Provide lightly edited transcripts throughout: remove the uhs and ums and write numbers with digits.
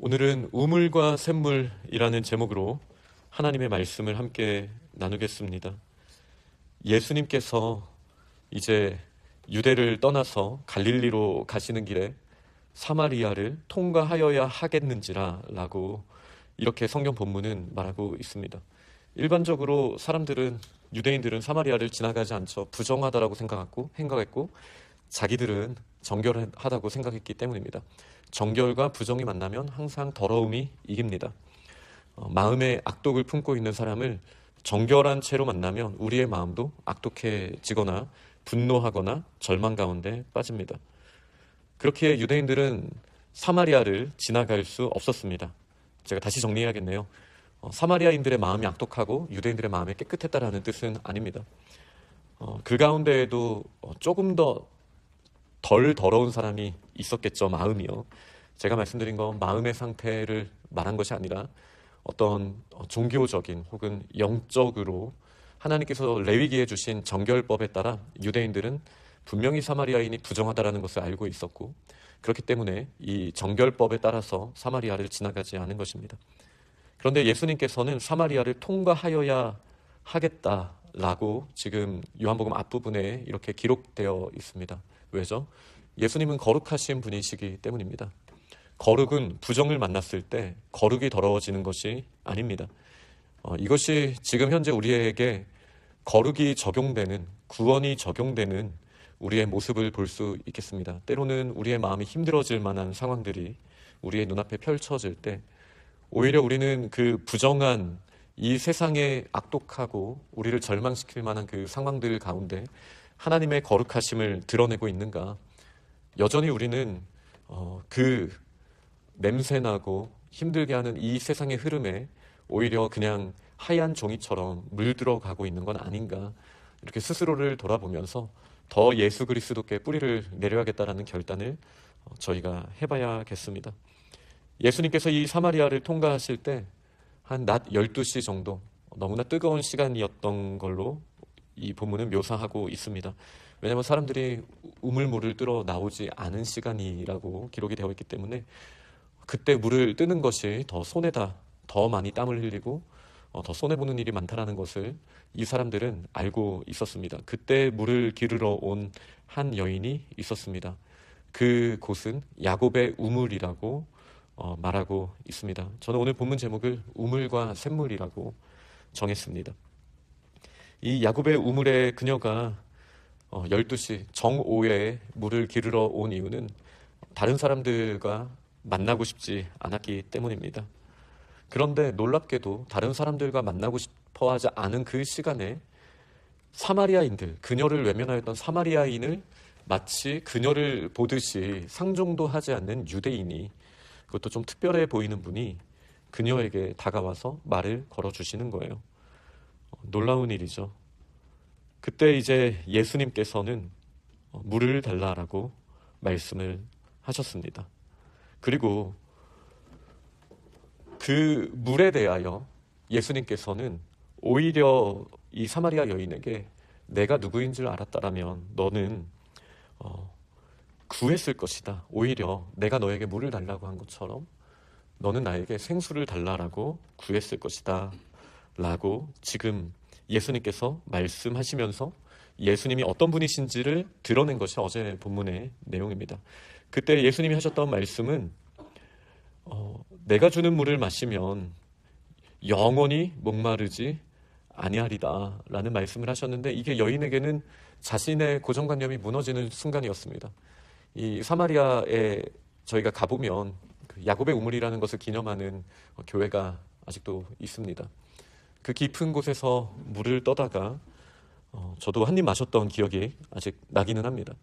오늘은 우물과 샘물이라는 제목으로 하나님의 말씀을 함께 나누겠습니다. 예수님께서 이제 유대를 떠나서 갈릴리로 가시는 길에 사마리아를 통과하여야 하겠는지라 라고 이렇게 성경 본문은 말하고 있습니다. 일반적으로 유대인들은 사마리아를 지나가지 않죠. 부정하다라고 생각했고 자기들은 정결하다고 생각했기 때문입니다. 정결과 부정이 만나면 항상 더러움이 이깁니다. 마음에 악독을 품고 있는 사람을 정결한 채로 만나면 우리의 마음도 악독해지거나 분노하거나 절망 가운데 빠집니다. 그렇게 유대인들은 사마리아를 지나갈 수 없었습니다. 제가 다시 정리해야겠네요. 사마리아인들의 마음이 악독하고 유대인들의 마음이 깨끗했다라는 뜻은 아닙니다. 그 가운데에도 조금 더 덜 더러운 사람이 있었겠죠. 마음이요. 제가 말씀드린 건 마음의 상태를 말한 것이 아니라 어떤 종교적인 혹은 영적으로 하나님께서 레위기에 주신 정결법에 따라 유대인들은 분명히 사마리아인이 부정하다라는 것을 알고 있었고, 그렇기 때문에 이 정결법에 따라서 사마리아를 지나가지 않은 것입니다. 그런데 예수님께서는 사마리아를 통과하여야 하겠다라고 지금 요한복음 앞부분에 이렇게 기록되어 있습니다. 왜죠? 예수님은 거룩하신 분이시기 때문입니다. 거룩은 부정을 만났을 때 거룩이 더러워지는 것이 아닙니다. 이것이 지금 현재 우리에게 거룩이 적용되는, 구원이 적용되는 우리의 모습을 볼 수 있겠습니다. 때로는 우리의 마음이 힘들어질 만한 상황들이 우리의 눈앞에 펼쳐질 때 오히려 우리는 그 부정한 이 세상에 악독하고 우리를 절망시킬 만한 그 상황들 가운데 하나님의 거룩하심을 드러내고 있는가? 여전히 우리는 그 냄새나고 힘들게 하는 이 세상의 흐름에 오히려 그냥 하얀 종이처럼 물들어가고 있는 건 아닌가? 이렇게 스스로를 돌아보면서 더 예수 그리스도께 뿌리를 내려야겠다라는 결단을 저희가 해봐야겠습니다. 예수님께서 이 사마리아를 통과하실 때 한 낮 12시 정도, 너무나 뜨거운 시간이었던 걸로 이 본문은 묘사하고 있습니다. 왜냐하면 사람들이 우물물을 뜨러 나오지 않은 시간이라고 기록이 되어 있기 때문에 그때 물을 뜨는 것이 더 손해다, 더 많이 땀을 흘리고 더 손해보는 일이 많다라는 것을 이 사람들은 알고 있었습니다. 그때 물을 기르러 온 한 여인이 있었습니다. 그 곳은 야곱의 우물이라고 말하고 있습니다. 저는 오늘 본문 제목을 우물과 샘물이라고 정했습니다. 이 야곱의 우물에 그녀가 12시 정오에 물을 기르러 온 이유는 다른 사람들과 만나고 싶지 않았기 때문입니다. 그런데 놀랍게도 다른 사람들과 만나고 싶어 하지 않은 그 시간에 사마리아인들, 그녀를 외면하였던 사마리아인을 마치 그녀를 보듯이 상종도 하지 않는 유대인이, 그것도 좀 특별해 보이는 분이 그녀에게 다가와서 말을 걸어주시는 거예요. 놀라운 일이죠. 그때 이제 예수님께서는 물을 달라라고 말씀을 하셨습니다. 그리고 그 물에 대하여 예수님께서는 오히려 이 사마리아 여인에게 내가 누구인 줄 알았다라면 너는 구했을 것이다. 오히려 내가 너에게 물을 달라고 한 것처럼 너는 나에게 생수를 달라라고 구했을 것이다 라고 지금 예수님께서 말씀하시면서 예수님이 어떤 분이신지를 드러낸 것이 어제 본문의 내용입니다. 그때 예수님이 하셨던 말씀은 내가 주는 물을 마시면 영원히 목마르지 아니하리다 라는 말씀을 하셨는데, 이게 여인에게는 자신의 고정관념이 무너지는 순간이었습니다. 이 사마리아에 저희가 가보면 그 야곱의 우물이라는 것을 기념하는 교회가 아직도 있습니다. 그 깊은 곳에서 물을 떠다가 저도 한 입 마셨던 기억이 아직 나기는 합니다.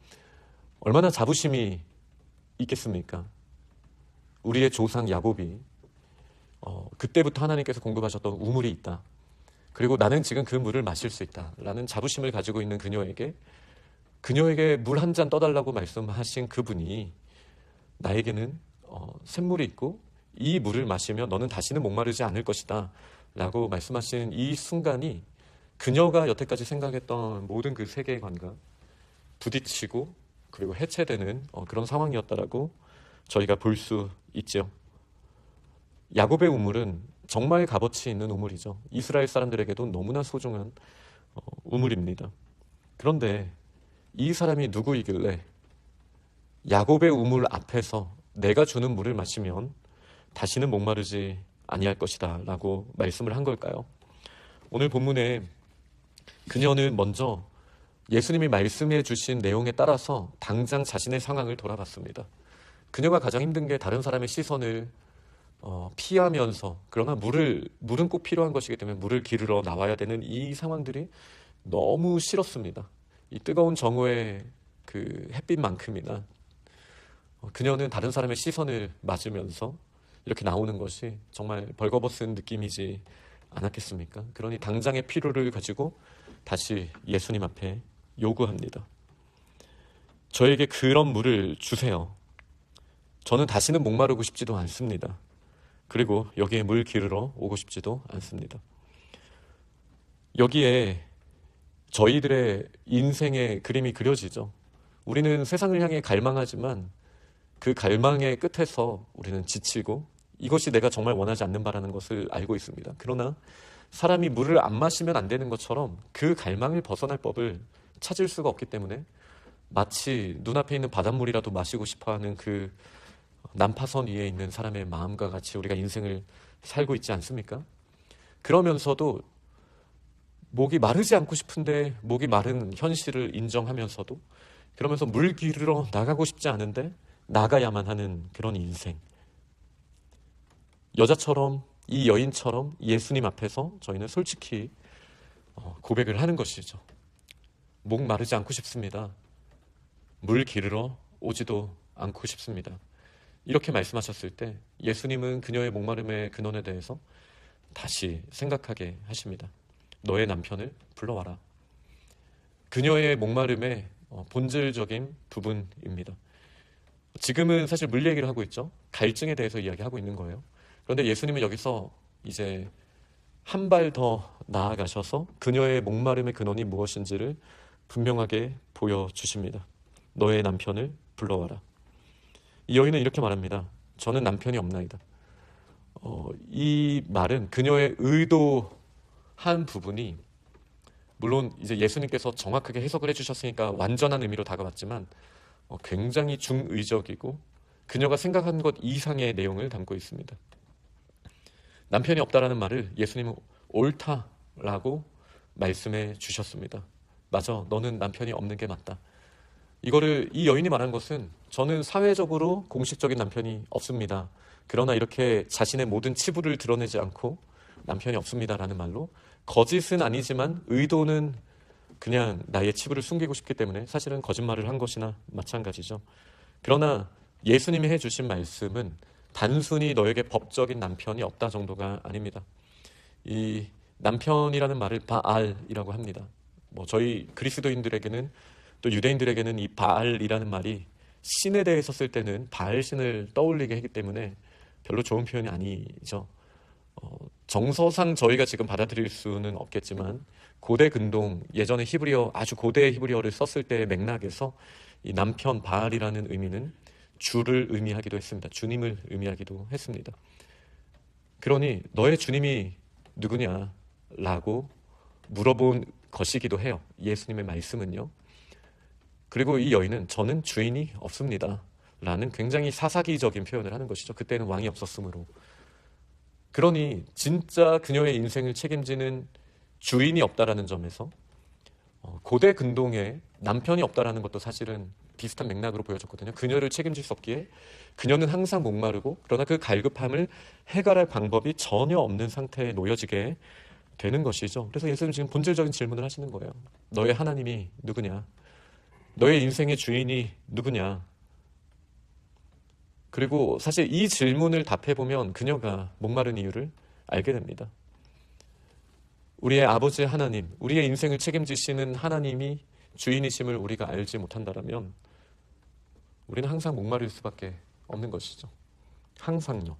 얼마나 자부심이 있겠습니까? 우리의 조상 야곱이 그때부터 하나님께서 공급하셨던 우물이 있다. 그리고 나는 지금 그 물을 마실 수 있다라는 자부심을 가지고 있는 그녀에게 물 한 잔 떠달라고 말씀하신 그분이 나에게는 샘물이 있고 이 물을 마시면 너는 다시는 목마르지 않을 것이다 라고 말씀하신 이 순간이 그녀가 여태까지 생각했던 모든 그 세계관과 부딪히고 그리고 해체되는 그런 상황이었다라고 저희가 볼 수 있죠. 야곱의 우물은 정말 값어치 있는 우물이죠. 이스라엘 사람들에게도 너무나 소중한 우물입니다. 그런데 이 사람이 누구이길래 야곱의 우물 앞에서 내가 주는 물을 마시면 다시는 목마르지 아니할 것이다 라고 말씀을 한 걸까요? 오늘 본문에 그녀는 먼저 예수님이 말씀해 주신 내용에 따라서 당장 자신의 상황을 돌아봤습니다. 그녀가 가장 힘든 게 다른 사람의 시선을 피하면서, 그러나 물은 꼭 필요한 것이기 때문에 물을 기르러 나와야 되는 이 상황들이 너무 싫었습니다. 이 뜨거운 정오의 그 햇빛만큼이나 그녀는 다른 사람의 시선을 맞으면서 이렇게 나오는 것이 정말 벌거벗은 느낌이지 않았겠습니까? 그러니 당장의 필요를 가지고 다시 예수님 앞에 요구합니다. 저에게 그런 물을 주세요. 저는 다시는 목마르고 싶지도 않습니다. 그리고 여기에 물 기르러 오고 싶지도 않습니다. 여기에 저희들의 인생의 그림이 그려지죠. 우리는 세상을 향해 갈망하지만 그 갈망의 끝에서 우리는 지치고 이것이 내가 정말 원하지 않는 바라는 것을 알고 있습니다. 그러나 사람이 물을 안 마시면 안 되는 것처럼 그 갈망을 벗어날 법을 찾을 수가 없기 때문에 마치 눈앞에 있는 바닷물이라도 마시고 싶어하는 그 난파선 위에 있는 사람의 마음과 같이 우리가 인생을 살고 있지 않습니까? 그러면서도 목이 마르지 않고 싶은데 목이 마른 현실을 인정하면서도, 그러면서 물 기르러 나가고 싶지 않은데 나가야만 하는 그런 인생. 여자처럼, 이 여인처럼 예수님 앞에서 저희는 솔직히 고백을 하는 것이죠. 목 마르지 않고 싶습니다. 물 기르러 오지도 않고 싶습니다. 이렇게 말씀하셨을 때 예수님은 그녀의 목마름의 근원에 대해서 다시 생각하게 하십니다. 너의 남편을 불러와라. 그녀의 목마름의 본질적인 부분입니다. 지금은 사실 물 얘기를 하고 있죠. 갈증에 대해서 이야기하고 있는 거예요. 그런데 예수님은 여기서 이제 한 발 더 나아가셔서 그녀의 목마름의 근원이 무엇인지를 분명하게 보여주십니다. 너의 남편을 불러와라. 이 여인은 이렇게 말합니다. 저는 남편이 없나이다. 이 말은 그녀의 의도한 부분이, 물론 이제 예수님께서 정확하게 해석을 해주셨으니까 완전한 의미로 다가왔지만 굉장히 중의적이고 그녀가 생각한 것 이상의 내용을 담고 있습니다. 남편이 없다라는 말을 예수님은 옳다라고 말씀해 주셨습니다. 맞아, 너는 남편이 없는 게 맞다. 이거를 이 여인이 말한 것은 저는 사회적으로 공식적인 남편이 없습니다. 그러나 이렇게 자신의 모든 치부를 드러내지 않고 남편이 없습니다라는 말로, 거짓은 아니지만 의도는 그냥 나의 치부를 숨기고 싶기 때문에 사실은 거짓말을 한 것이나 마찬가지죠. 그러나 예수님이 해주신 말씀은 단순히 너에게 법적인 남편이 없다 정도가 아닙니다. 이 남편이라는 말을 바알이라고 합니다. 저희 그리스도인들에게는, 또 유대인들에게는 이 바알이라는 말이 신에 대해서 쓸 때는 바알 신을 떠올리게 하기 때문에 별로 좋은 표현이 아니죠. 정서상 저희가 지금 받아들일 수는 없겠지만 고대 근동, 예전에 히브리어, 아주 고대 히브리어를 썼을 때의 맥락에서 이 남편 바알이라는 의미는 주를 의미하기도 했습니다. 주님을 의미하기도 했습니다. 그러니 너의 주님이 누구냐라고 물어본 것이기도 해요. 예수님의 말씀은요. 그리고 이 여인은 저는 주인이 없습니다 라는 굉장히 사사기적인 표현을 하는 것이죠. 그때는 왕이 없었으므로. 그러니 진짜 그녀의 인생을 책임지는 주인이 없다라는 점에서 고대 근동에 남편이 없다라는 것도 사실은 비슷한 맥락으로 보여졌거든요. 그녀를 책임질 수 없기에 그녀는 항상 목마르고, 그러나 그 갈급함을 해결할 방법이 전혀 없는 상태에 놓여지게 되는 것이죠. 그래서 예수님 지금 본질적인 질문을 하시는 거예요. 너의 하나님이 누구냐? 너의 인생의 주인이 누구냐? 그리고 사실 이 질문을 답해보면 그녀가 목마른 이유를 알게 됩니다. 우리의 아버지 하나님, 우리의 인생을 책임지시는 하나님이 주인이심을 우리가 알지 못한다면 우리는 항상 목마를 수밖에 없는 것이죠. 항상요.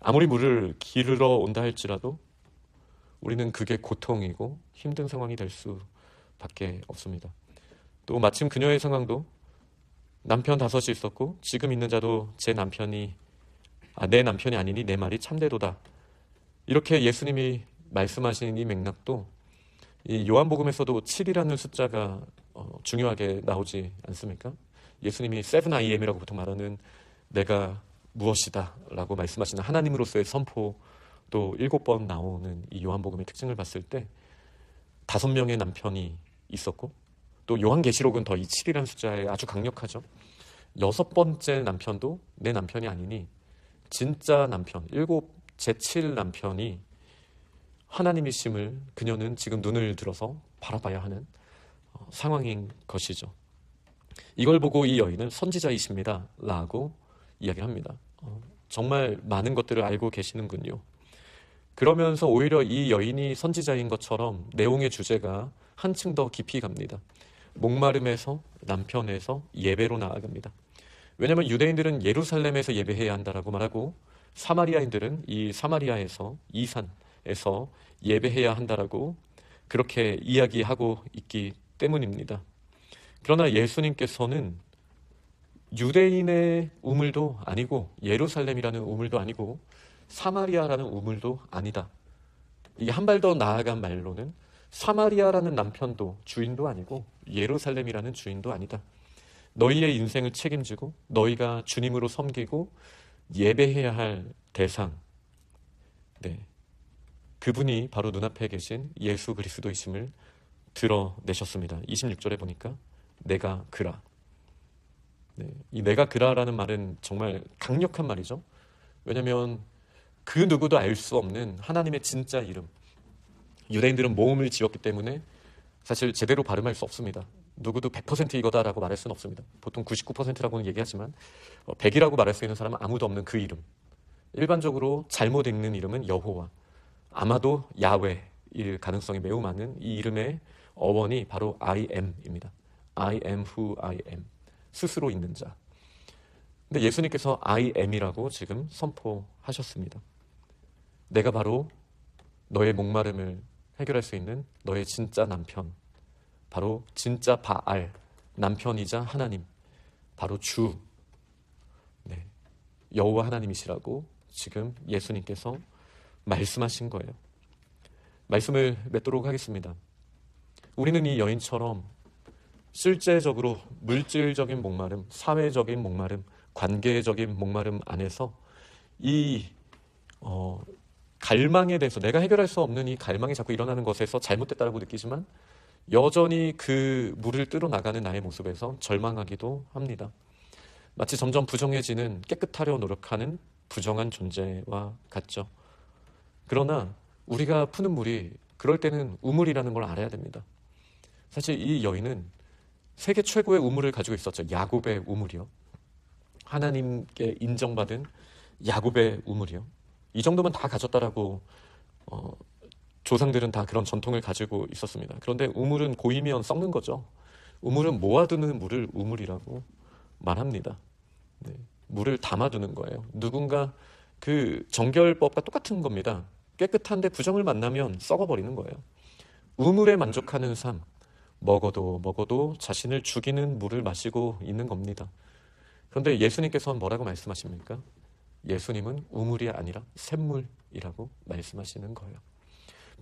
아무리 물을 기르러 온다 할지라도 우리는 그게 고통이고 힘든 상황이 될 수밖에 없습니다. 또 마침 그녀의 상황도 남편 5이 있었고 지금 있는 자도 제 남편이 내 남편이 아니니 내 말이 참되도다. 이렇게 예수님이 말씀하신 이 맥락도 이 요한복음에서도 7이라는 숫자가 중요하게 나오지 않습니까? 예수님이 7IAM이라고 보통 말하는 내가 무엇이다 라고 말씀하시는 하나님으로서의 선포 또 7번 나오는 이 요한복음의 특징을 봤을 때 5명의 남편이 있었고, 또 요한계시록은 더 이 7이라는 숫자에 아주 강력하죠. 6번째 남편도 내 남편이 아니니 진짜 남편, 제7 남편이 하나님이심을 그녀는 지금 눈을 들어서 바라봐야 하는 상황인 것이죠. 이걸 보고 이 여인은 선지자이십니다 라고 이야기를 합니다. 정말 많은 것들을 알고 계시는군요. 그러면서 오히려 이 여인이 선지자인 것처럼 내용의 주제가 한층 더 깊이 갑니다. 목마름에서 남편에서 예배로 나아갑니다. 왜냐하면 유대인들은 예루살렘에서 예배해야 한다라고 말하고 사마리아인들은 이 사마리아에서 이산에서 예배해야 한다라고 그렇게 이야기하고 있기 때문입니다. 그러나 예수님께서는 유대인의 우물도 아니고 예루살렘이라는 우물도 아니고 사마리아라는 우물도 아니다. 이게 한 발 더 나아간 말로는 사마리아라는 남편도 주인도 아니고 예루살렘이라는 주인도 아니다. 너희의 인생을 책임지고 너희가 주님으로 섬기고 예배해야 할 대상, 그분이 바로 눈앞에 계신 예수 그리스도이심을 드러내셨습니다. 26절에 보니까 내가 그라. 이 내가 그라라는 말은 정말 강력한 말이죠. 왜냐하면 그 누구도 알 수 없는 하나님의 진짜 이름, 유대인들은 모음을 지었기 때문에 사실 제대로 발음할 수 없습니다. 누구도 100% 이거다라고 말할 수는 없습니다. 보통 99%라고는 얘기하지만 100이라고 말할 수 있는 사람은 아무도 없는 그 이름. 일반적으로 잘못 읽는 이름은 여호와, 아마도 야훼일 가능성이 매우 많은 이 이름의 어원이 바로 I am입니다. I am who I am. 스스로 있는 자. 근데 예수님께서 I am이라고 지금 선포하셨습니다. 내가 바로 너의 목마름을 해결할 수 있는 너의 진짜 남편, 바로 진짜 바알, 남편이자 하나님, 바로 주, 여호와 하나님이시라고 지금 예수님께서 말씀하신 거예요. 말씀을 맺도록 하겠습니다. 우리는 이 여인처럼 실제적으로 물질적인 목마름, 사회적인 목마름, 관계적인 목마름 안에서 이 갈망에 대해서 내가 해결할 수 없는 이 갈망이 자꾸 일어나는 것에서 잘못됐다고 느끼지만 여전히 그 물을 뚫어 나가는 나의 모습에서 절망하기도 합니다. 마치 점점 부정해지는 깨끗하려 노력하는 부정한 존재와 같죠. 그러나 우리가 푸는 물이 그럴 때는 우물이라는 걸 알아야 됩니다. 사실 이 여인은 세계 최고의 우물을 가지고 있었죠. 야곱의 우물이요. 하나님께 인정받은 야곱의 우물이요. 이 정도면 다 가졌다라고 조상들은 다 그런 전통을 가지고 있었습니다. 그런데 우물은 고이면 썩는 거죠. 우물은 모아두는 물을 우물이라고 말합니다. 물을 담아두는 거예요. 누군가 그 정결법과 똑같은 겁니다. 깨끗한데 부정을 만나면 썩어버리는 거예요. 우물에 만족하는 삶, 먹어도 자신을 죽이는 물을 마시고 있는 겁니다. 그런데 예수님께서는 뭐라고 말씀하십니까? 예수님은 우물이 아니라 샘물이라고 말씀하시는 거예요.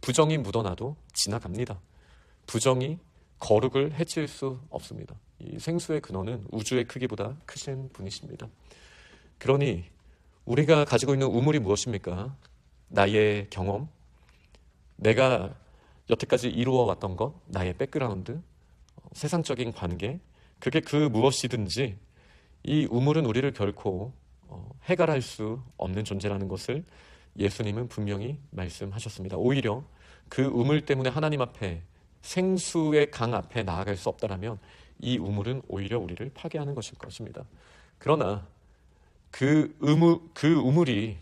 부정이 묻어나도 지나갑니다. 부정이 거룩을 해칠 수 없습니다. 이 생수의 근원은 우주의 크기보다 크신 분이십니다. 그러니 우리가 가지고 있는 우물이 무엇입니까? 나의 경험, 내가 여태까지 이루어왔던 것, 나의 백그라운드, 세상적인 관계, 그게 그 무엇이든지 이 우물은 우리를 결코 해결할 수 없는 존재라는 것을 예수님은 분명히 말씀하셨습니다. 오히려 그 우물 때문에 하나님 앞에 생수의 강 앞에 나아갈 수 없다라면 이 우물은 오히려 우리를 파괴하는 것일 것입니다. 그러나 그 우물이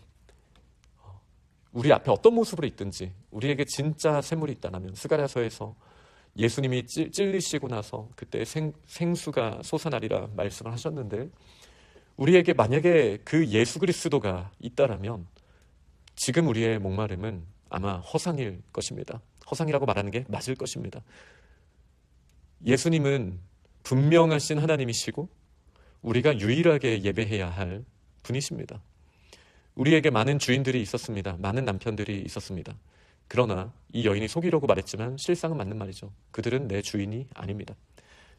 우리 앞에 어떤 모습으로 있든지 우리에게 진짜 샘물이 있다면 스가랴서에서 예수님이 찔리시고 나서 그때 생수가 솟아나리라 말씀을 하셨는데 우리에게 만약에 그 예수 그리스도가 있다라면 지금 우리의 목마름은 아마 허상일 것입니다. 허상이라고 말하는 게 맞을 것입니다. 예수님은 분명하신 하나님이시고 우리가 유일하게 예배해야 할 분이십니다. 우리에게 많은 주인들이 있었습니다. 많은 남편들이 있었습니다. 그러나 이 여인이 속이려고 말했지만 실상은 맞는 말이죠. 그들은 내 주인이 아닙니다.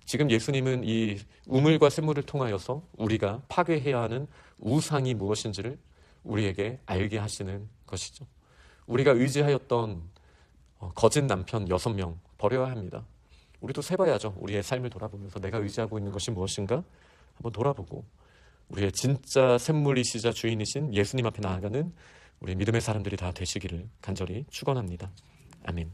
지금 예수님은 이 우물과 샘물을 통하여서 우리가 파괴해야 하는 우상이 무엇인지를 우리에게 알게 하시는 것이죠. 우리가 의지하였던 거짓 남편 6명 버려야 합니다. 우리도 세봐야죠. 우리의 삶을 돌아보면서 내가 의지하고 있는 것이 무엇인가 한번 돌아보고 우리의 진짜 샘물이시자 주인이신 예수님 앞에 나아가는 우리 믿음의 사람들이 다 되시기를 간절히 축원합니다. 아멘.